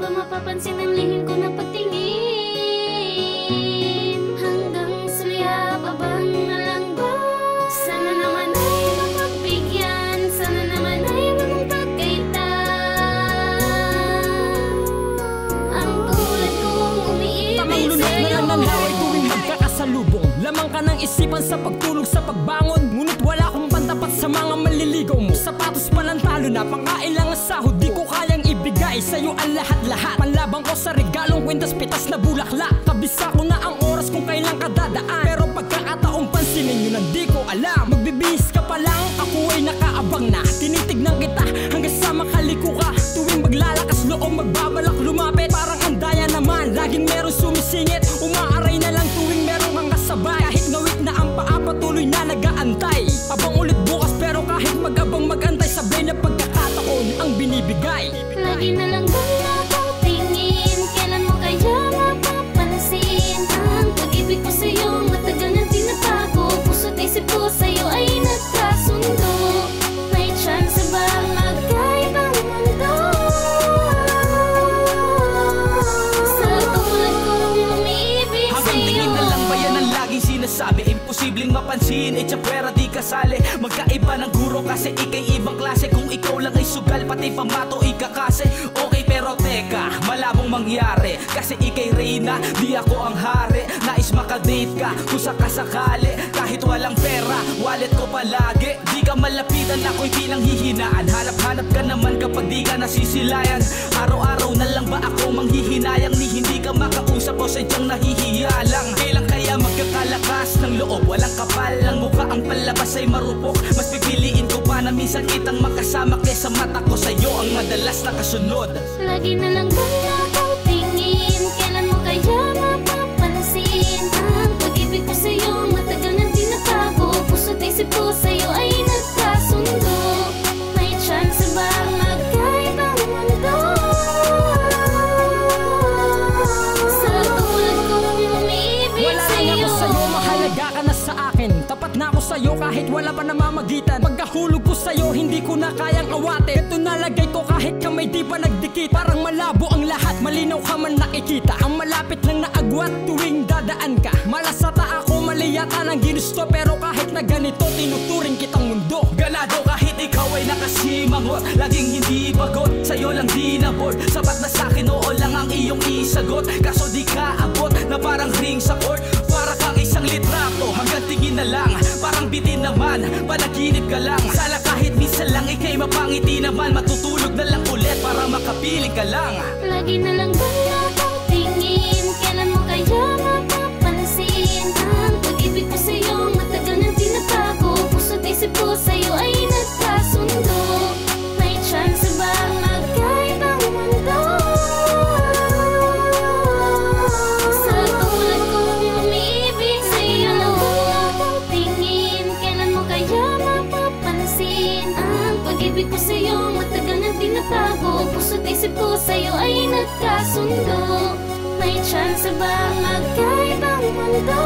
ba mapapansin ang lihim ko na patingin? Hanggang sa lihab, abang na lang ba? Sana naman ay mapagbigyan, sana naman ay magpagkaita. Ang tulad kong umiibig Tangang lunok na lang ng laway tuwing magkakasalubong. Lamang ka ng isipan sa pagtulog, sa pagbangon. Ngunit wala akong pantapat sa mga maliligaw mo. Sapatos pa lang talo na, pangkailangan sahod. Di ko kayang ibigay sa'yo ang lahat-lahat. Panlabang ko sa regalong kwintas, pitas na bulaklak. Kabisa ko na ang oras kung kailan ka dadaan. Pero pagkakataong pansinin yun ang di ko alam. Magbibihis ka pa lang, ako ay nakaabang na. Tinitignan kita hanggang sa makaliko ka. Tuwing maglalakas loob, magbabalak lumapit. Parang andaya naman, laging meron sumisingit. Umaaray na lang tuwing meron kang kasabay. Kahit ngawit na ang paa, patuloy na nag-aantay. Abang ulit bukas pero kahit mag-abang mag-antay, sabay na pagkakataon ang binibigay. Lagi na lang bang nakatingin, kailan mo kaya mapapansin? Ang pag-ibig ko sa'yo, matagal na tinatago. Puso't isip ko sa'yo ay nagkasundo. May chance ba magkaibang mundo? Sa tulad kong umiibig sa'yo. Hanggang tingin na lang ba yan ang laging sinasabi? Imposibleng mapansin, pwera di kasali. Magkaiba ng guro kasi ikay ibang klase. Kung ikaw lang ay sugal, pati pamato ikakase. Okay pero teka, malabong mangyari. Kasi ikay reyna, di ako ang hari. Nais makadate ka, kung sakasakali. Kahit walang pera, wallet ko palagi. Di ka malapitan, ako'y pinanghihinaan. Hanap-hanap ka naman kapag di ka nasisilayan. Araw-araw na lang ba ako manghihinayang? Ni hindi ka makausap o sadyang nahihiya lang. Kailan kaya magkakalakas ng loob? Walang kapal ang mukha, ang palabas ay marupok. Mas pipiliin ko pa na minsan kitang makasama kesa mata ko sa'yo ang madalas nakasunod. Lagi na lang bang nakatingin, kailan mo kaya mapapansin? Ang pag-ibig ko sa'yo, matagal na tinatago. Puso't isip ko sa'yo ay nagkasundo. May chance ba magkaibang mundo? Sa tulad kong umiibig Wala lang sa'yo. ako sa'yo, mahalaga ka na sa akin. Tapat na ako sa'yo kahit wala pa namamagitan. Pagkahulog ko sa'yo, hindi ko na kayang awatin. Ito nalagay ko kahit kamay di pa nagdikit. Parang malabo ang lahat, malinaw ka man nakikita. Ang malapit lang na agwat tuwing dadaan ka. Malasata ako, mali yata ng ginusto. Pero kahit na ganito, tinuturing kitang mundo. Ganado kahit ikaw ay nakasimangot. Laging hindi bagot, sa'yo lang di na board. Sapat na sa'kin, oo lang ang iyong isagot. Kaso di ka abot, na parang ring sa court. Para kang isang litrato, hanggang tingin na lang. Parang bitin naman, panaginip ka lang. Sala kahit minsan lang, ikay mapangiti naman. Matutulog na lang ulit para makapiling ka lang. Lagi na lang bang nakatingin, kailan mo kaya mapapansin? Ang pag-ibig ko sa'yo, matagal na tinatago. Puso't isip ko sa'yo ay nagkasundo. May chance ba magkaibang mundo? Sa tulad kong umiibig sa'yo. Lagi na lang bang nakatingin, kailan mo kaya mapapansin? Ang pag-ibig ko sa'yo, matagal na tinatago. Puso't isip ko sa'yo ay nagkasundo. May chance ba magkaibang mundo?